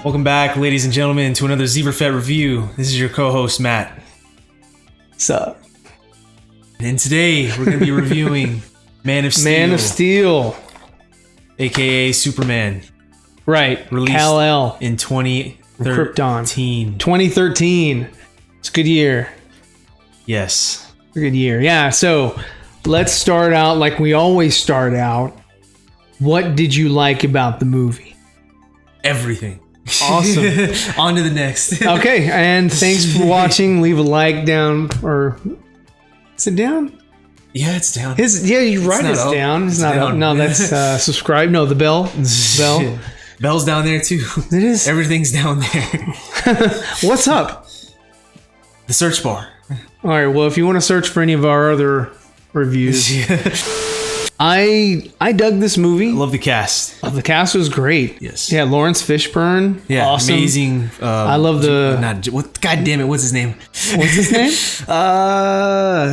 Welcome back, ladies and gentlemen, to another ZEEVERFETT review. This is your co-host, Matt. What's up? And today, we're going to be reviewing Man of Steel. Man of Steel. A.K.A. Superman. Right. Released Kal-El. in 2013. Krypton. 2013. It's a good year. Yes. A good year. Yeah, so let's start out like we always start out. What did you like about the movie? Everything. Awesome. On to the next. Okay, and thanks for watching. Leave a like down, or is it down? Yeah, it's down. Yeah, you're right. It's down. It's not up. No, that's subscribe. No, the bell. Bell. Bell's down there too. It is. Everything's down there. What's up? The search bar. All right. Well, if you want to search for any of our other reviews, I dug this movie. I love the cast. The cast was great. Yes. Yeah, Lawrence Fishburne. Yeah, awesome. amazing. I love the. God damn it! What's his name? What's his name?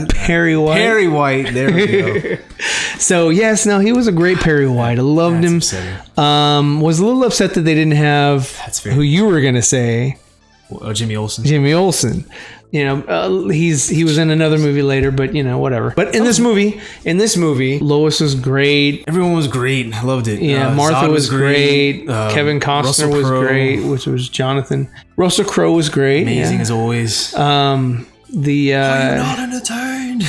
Perry White. Perry White. There we go. So yes, no, he was a great Perry White. I loved him. Upsetting. Was a little upset that they didn't have who you were gonna say. Jimmy Olsen. Jimmy Olsen. You know, he was in another movie later, but you know, whatever. But in this movie, Lois was great. Everyone was great. I loved it. Yeah, Martha was great. Kevin Costner was great, which was Jonathan. Russell Crowe was great. Amazing as always. Are you not entertained?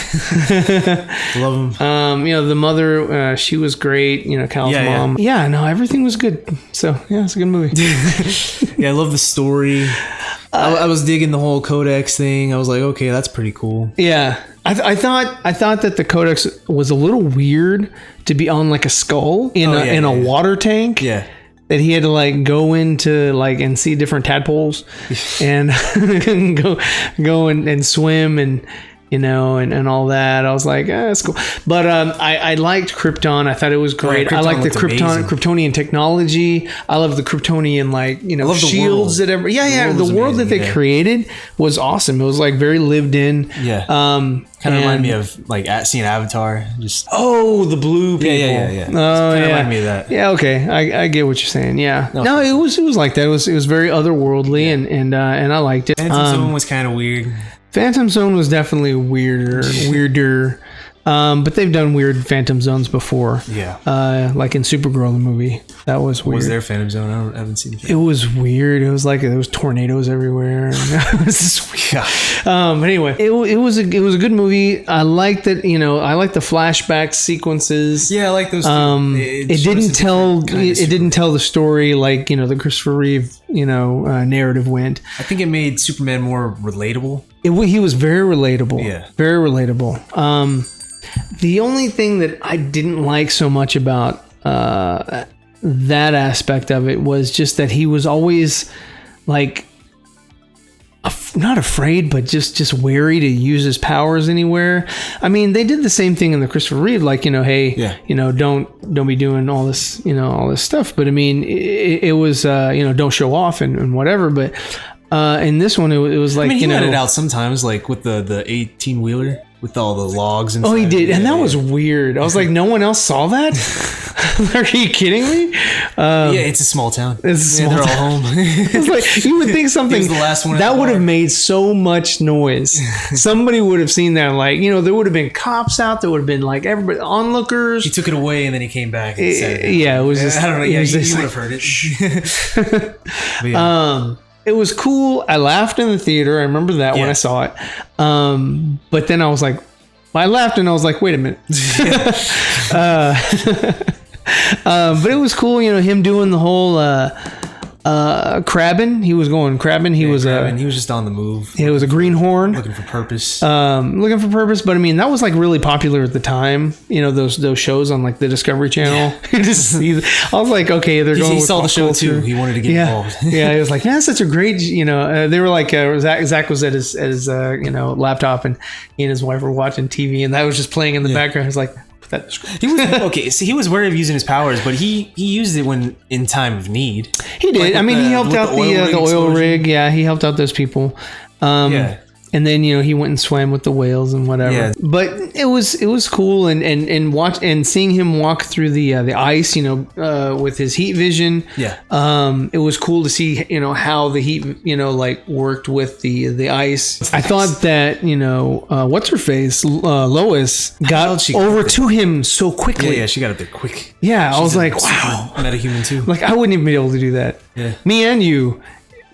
Love him. You know, the mother, she was great. You know, Cal's mom. Yeah, no, everything was good. So yeah, it's a good movie. Yeah, I love the story. I was digging the whole Codex thing. I was like, okay, that's pretty cool. Yeah, I thought that the Codex was a little weird to be on like a skull in a water tank. Yeah. That he had to like go into like and see different tadpoles and go and swim and you know and all that. I was like, that's cool. But I liked Krypton. I thought it was great. I liked the Kryptonian technology. I love the Kryptonian like shields that ever. The world that they created was awesome. It was like very lived in. Yeah. Kind of reminded me of like seeing Avatar. Just the blue people. Yeah. Oh, kind of reminded me of that. Yeah. Okay. I get what you're saying. Yeah. No, it was like that. It was very otherworldly and I liked it. Phantom Zone was kind of weird. Phantom Zone was definitely weirder. But they've done weird Phantom Zones before. Yeah. Like in Supergirl, the movie. That was weird. Was there Phantom Zone? I haven't seen it. It was weird. It was like there was tornadoes everywhere. It was just weird. But anyway, it was a good movie. I liked that. You know, I liked the flashback sequences. Yeah, I like those. It didn't tell the story like the Christopher Reeve narrative went. I think it made Superman more relatable. He was very relatable. Yeah, very relatable. The only thing that I didn't like so much about that aspect of it was just that he was always like not afraid, but just wary to use his powers anywhere. I mean, they did the same thing in the Christopher Reeve, like don't be doing all this all this stuff. But I mean, it was don't show off and whatever. But in this one, it was like he let it out sometimes, like with the 18-wheeler. With all the logs and stuff. Oh, he did. And that was weird. I was like, no one else saw that? Are you kidding me? It's a small town. It's a small town. They're all home. It's like, you would think something the last one that would have made so much noise. Somebody would have seen that. Like, there would have been cops out. There would have been like everybody, onlookers. He took it away and then he came back and said it. Yeah, it was just, I don't know. Yeah, you would have heard it. It was cool. I laughed in the theater. I remember that when I saw it. But then I was like, I laughed and I was like, wait a minute. But it was cool, him doing the whole crabbing. He was going crabbing. He was just on the move. It was a greenhorn. Looking for purpose. But I mean, that was like really popular at the time. Those shows on like the Discovery Channel. Yeah. I was like, okay, they're going. He saw the show too. He wanted to get involved. Yeah, he was like, that's such a great. They were like, Zach was at his laptop, and he and his wife were watching TV, and that was just playing in the background. I was like. He was okay. So he was wary of using his powers, but he used it when in time of need. He did. Like he helped out the oil rig. Yeah, he helped out those people. And then he went and swam with the whales and whatever. Yeah. But it was cool and seeing him walk through the ice, with his heat vision. Yeah. It was cool to see how the heat like worked with the ice. I thought that what's her face Lois got over to him so quickly. Yeah, she got up there quick. Yeah, I was like, wow, metahuman too. Like I wouldn't even be able to do that. Yeah. Me and you.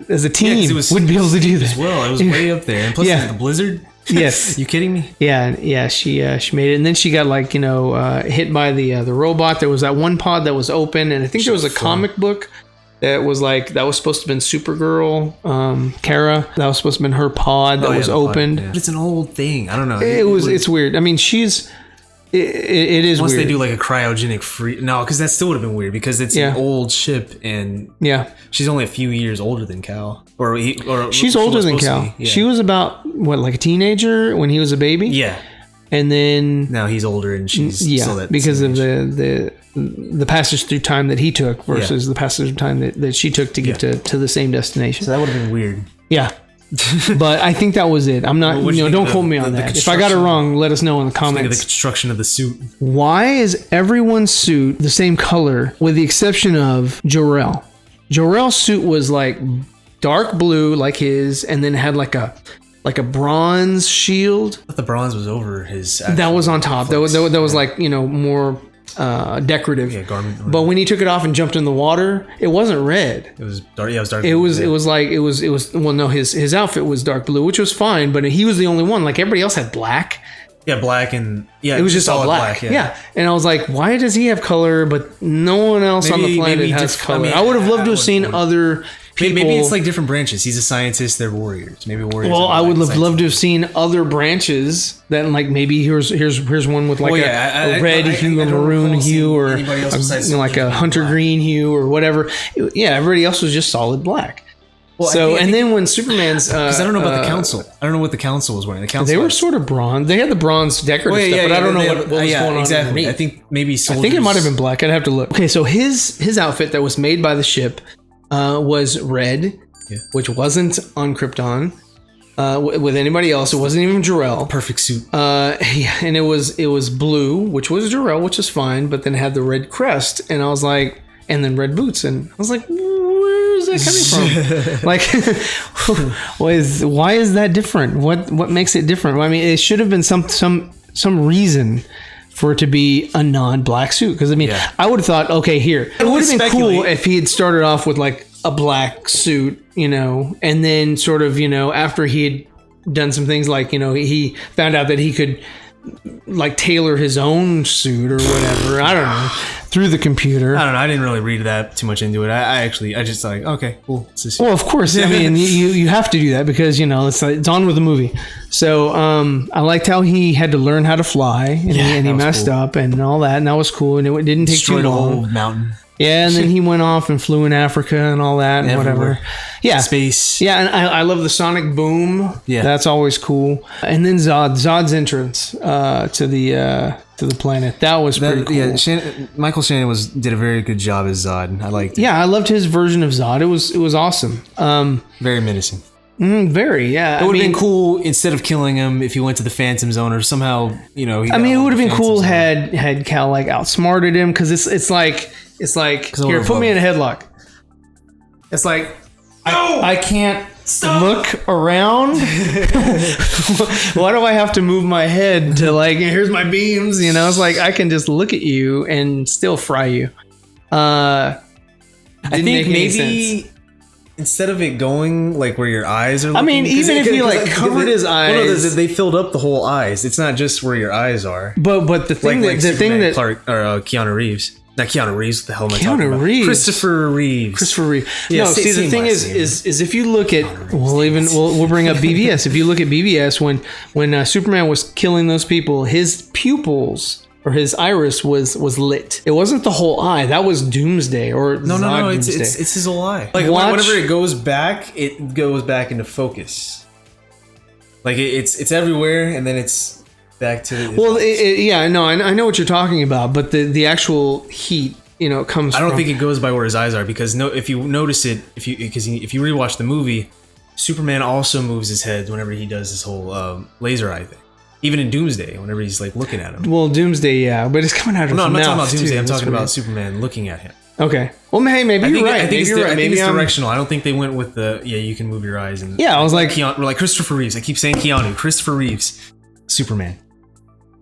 As a team, wouldn't be able to do that as well. It was way up there, and plus the blizzard. Yes, you kidding me? Yeah. She made it, and then she got hit by the robot. There was that one pod that was open, and I think there was a comic book that was supposed to have been Supergirl, Kara. That was supposed to have been her pod that was opened. But it's an old thing. I don't know. It's weird. I mean, it is once weird. they do like a cryogenic free because that still would have been weird because it's an old ship and she's only a few years older than Cal or she's older than Cal. She was about like a teenager when he was a baby, and then now he's older and she's still that because of the passage through time that he took versus the passage through time that she took to get to the same destination. So that would have been weird. But I think that was it. I'm not, don't quote me on that. If I got it wrong, let us know in the comments. Think of the construction of the suit. Why is everyone's suit the same color with the exception of Jor-El? Jor-El's suit was like dark blue like his and then had like a bronze shield. I thought the bronze was over his. That was on top. That was like, more decorative garment. But when he took it off and jumped in the water, it wasn't red. It was dark. Yeah, it was dark. It was well, no, his outfit was dark blue, which was fine, but he was the only one. Like everybody else had black. Yeah, black and it was just all black. Yeah, and I was like, why does he have color, but no one else on the planet has color? I would have loved to have seen other people. Maybe it's like different branches. He's a scientist. They're warriors. Maybe warriors. Well, I would have loved to have seen other branches. That like maybe here's one with like a red hue, a maroon hue, or like a hunter green hue or whatever. Yeah, everybody else was just solid black. Well, and then when Superman's because I don't know about the council. I don't know what the council was wearing. The council they were sort of bronze. They had the bronze decorative stuff, but I don't know what was going on underneath. I think maybe soldiers. I think it might have been black. I'd have to look. Okay, so his outfit that was made by the ship was red, which wasn't on Krypton with anybody else. It wasn't even Jor-El. Perfect suit. And it was blue, which was Jor-El, which is fine, but then it had the red crest, and I was like, and then red boots, and I was like, where is that coming from? Like, why is that different? What makes it different? Well, I mean, it should have been some reason for it to be a non-black suit. Because I mean, I would have thought, okay, here it would have been cool if he had started off with like a black suit, and then sort of, after he had done some things like, he found out that he could like tailor his own suit or whatever. I don't know, through the computer. I don't know. I didn't really read that too much into it. I just like, okay, cool. Well, of course. I mean, you have to do that because it's on with the movie. So I liked how he had to learn how to fly, and he messed up and all that, and that was cool. And it didn't take too long. Destroyed a whole mountain. Yeah, and then he went off and flew in Africa and all that and whatever. Yeah, space. Yeah, and I love the sonic boom. Yeah, that's always cool. And then Zod's entrance to the planet, that was pretty cool. Yeah, Michael Shannon did a very good job as Zod. I liked it. Yeah, I loved his version of Zod. It was awesome. Very menacing. Very, yeah. It would have been cool instead of killing him if he went to the Phantom Zone or somehow, it would have been cool had Cal like outsmarted him because it's like here, put me in a headlock. It's like I can't look around. Why do I have to move my head to like here's my beams? It's like I can just look at you and still fry you. I think maybe instead of it going like where your eyes are looking, I mean, even if he like covered his eyes, they filled up the whole eyes. It's not just where your eyes are. But the thing that Clark or Keanu Reeves. Not Keanu Reeves. What the hell am I talking about? Reeves. Christopher Reeves. Yeah, no, see, the thing is if you look at we'll bring up BVS. If you look at BVS, when Superman was killing those people, his pupils or his iris was lit. It wasn't the whole eye. That was Doomsday or no. It's his whole eye. Like whenever it goes back into focus. Like it's everywhere, and then it's back to I know what you're talking about, but the actual heat comes I don't think it goes by where his eyes are because if you notice it if you rewatch the movie Superman also moves his head whenever he does this whole laser eye thing. Even in Doomsday, whenever he's like looking at him. Well, Doomsday, yeah, but it's coming out of his mouth. No, I'm not talking about Doomsday. Too. I'm That's talking weird. about Superman looking at him. Okay. Well, hey, maybe you're right. I think it's Maybe directional. I don't think they went with the you can move your eyes and I was like like Christopher Reeves. I keep saying Keanu. Christopher Reeves, Superman.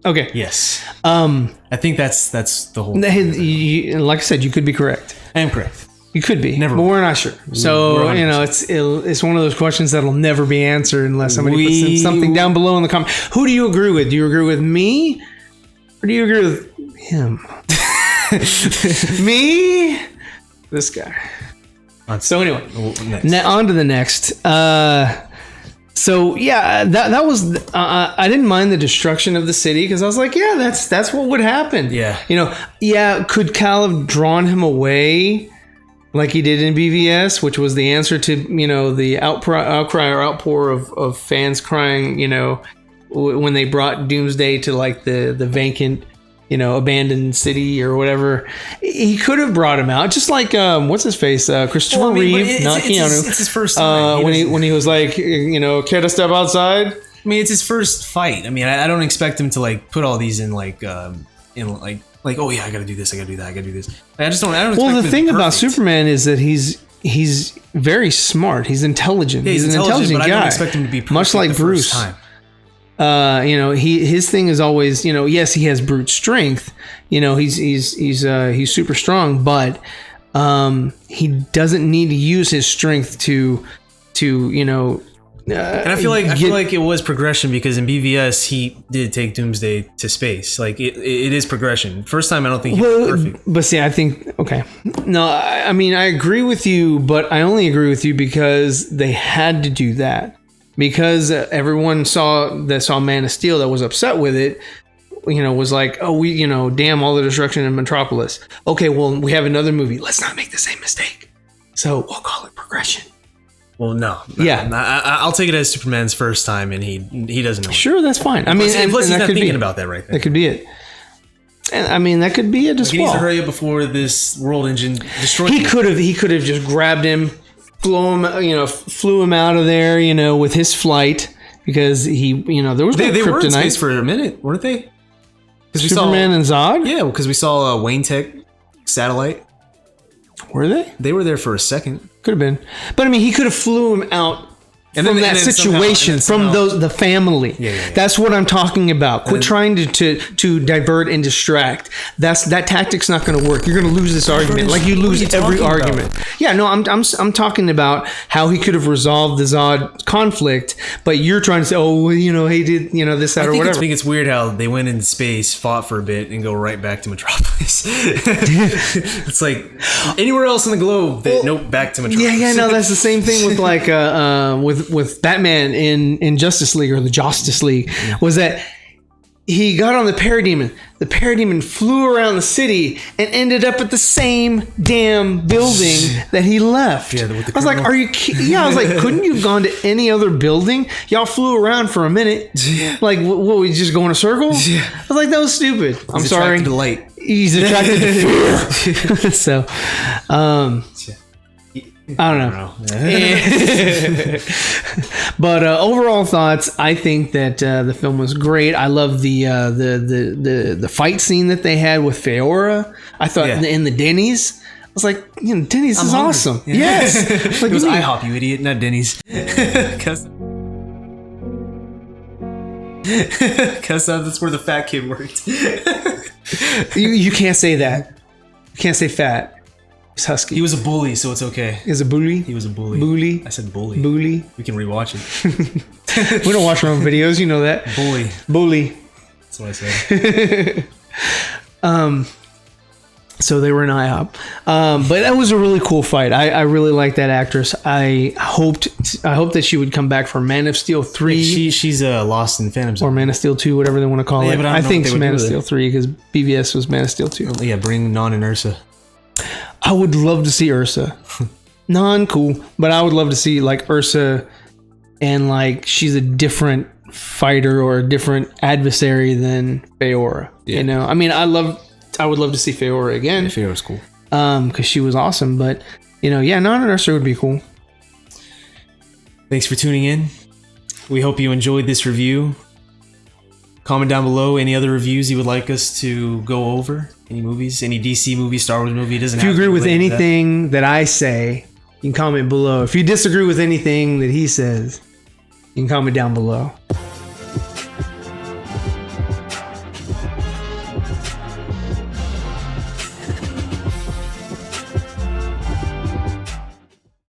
Okay. Yes. I think that's the whole. Like I said, you could be correct. I am correct. You could be, never, but we're not sure. So it's one of those questions that'll never be answered unless somebody puts something down below in the comment. Who do you agree with? Do you agree with me, or do you agree with him? Me, this guy. So anyway, now on to the next. So yeah, that was. I didn't mind the destruction of the city because I was like, yeah, that's what would happen. Yeah. Could Cal have drawn him away like he did in BVS, which was the answer to the outcry or outpour of fans crying, when they brought Doomsday to like the vacant, abandoned city or whatever. He could have brought him out, just like what's his face, Christopher Reeve, not Keanu. It's his first time. When he was like, care to step outside. I mean, it's his first fight. I mean, I don't expect him to like put all these in like oh yeah, I gotta do this, I gotta do that, I gotta do this. I don't. Well, the thing about Superman is that he's very smart. He's intelligent. Yeah, he's an intelligent but guy. I don't expect him to be perfect much like the Bruce. First time. His thing is always, yes, he has brute strength. He's super strong, but he doesn't need to use his strength to and I feel like it was progression because in BVS he did take Doomsday to space. Like it is progression. First time I don't think he was perfect. But see, I think okay. No, I mean I agree with you, but I only agree with you because they had to do that. Because everyone saw Man of Steel that was upset with it, was like, oh, damn all the destruction in Metropolis. Okay, well, we have another movie. Let's not make the same mistake. So we'll call it progression. Well, no. Yeah. I'll take it as Superman's first time, and he doesn't know. Sure, that's fine. I mean, plus he's not thinking about that right there. That could be it. And I mean, that could be it as well. He needs to hurry up before this world engine destroys him. He could have just grabbed him, flew him out of there, with his flight because there was no kryptonite. Were in space for a minute, weren't they? Superman and Zod? Yeah, because we saw a Wayne Tech satellite. Were they? They were there for a second. Could have been, but I mean, he could have flew him out. From that situation, from the family. Yeah. That's what I'm talking about. Quit trying to divert and distract. That tactic's not going to work. You're going to lose this argument, like you lose every argument. Yeah, no, I'm talking about how he could have resolved the Zod conflict, but you're trying to say, oh, he did, this, that, or whatever. I think it's weird how they went into space, fought for a bit, and go right back to Metropolis. It's like anywhere else in the globe, nope, back to Metropolis. Yeah, no, that's the same thing with like with Batman in Justice League or the Justice League was that he got on the Parademon. The Parademon flew around the city and ended up at the same damn building that he left. Yeah, I was like, "Are you kidding?" Yeah, I was like, "Couldn't you have gone to any other building? Y'all flew around for a minute. Like, what? We just go in a circle?" Yeah. I was like, "That was stupid." I'm sorry. Attracted to light. He's attracted to fear. So, I don't know. But overall thoughts, I think that the film was great. I love the fight scene that they had with Feora. I thought in the Denny's, I was like, Denny's is awesome. Yeah. Yes. Like, it was IHOP, you idiot, not Denny's. Because that's where the fat kid worked. You can't say that. You can't say fat. He's husky. He was a bully, so it's okay. He was a bully? He was a bully. Bully? I said bully. Bully? We can rewatch it. We don't watch our own videos, you know that. Bully. Bully. That's what I said. So they were in IHOP. But that was a really cool fight. I really like that actress. I hoped that she would come back for Man of Steel 3. She's lost in Phantom Zone. Or Man of Steel 2, whatever they want to call it. But I think it's Man of Steel 3 because BVS was Man of Steel 2. Yeah, bring Non and Ursa. I would love to see Ursa. Non-cool, but I would love to see like Ursa and like she's a different fighter or a different adversary than Feora. Yeah. I mean, I would love to see Feora again. Yeah, Feora's cool. Because she was awesome, but Non and Ursa would be cool. Thanks for tuning in. We hope you enjoyed this review. Comment down below any other reviews you would like us to go over. Any movies, any DC movie, Star Wars movie. It doesn't If you have to agree with relate to anything that I say, you can comment below. If you disagree with anything that he says, you can comment down below.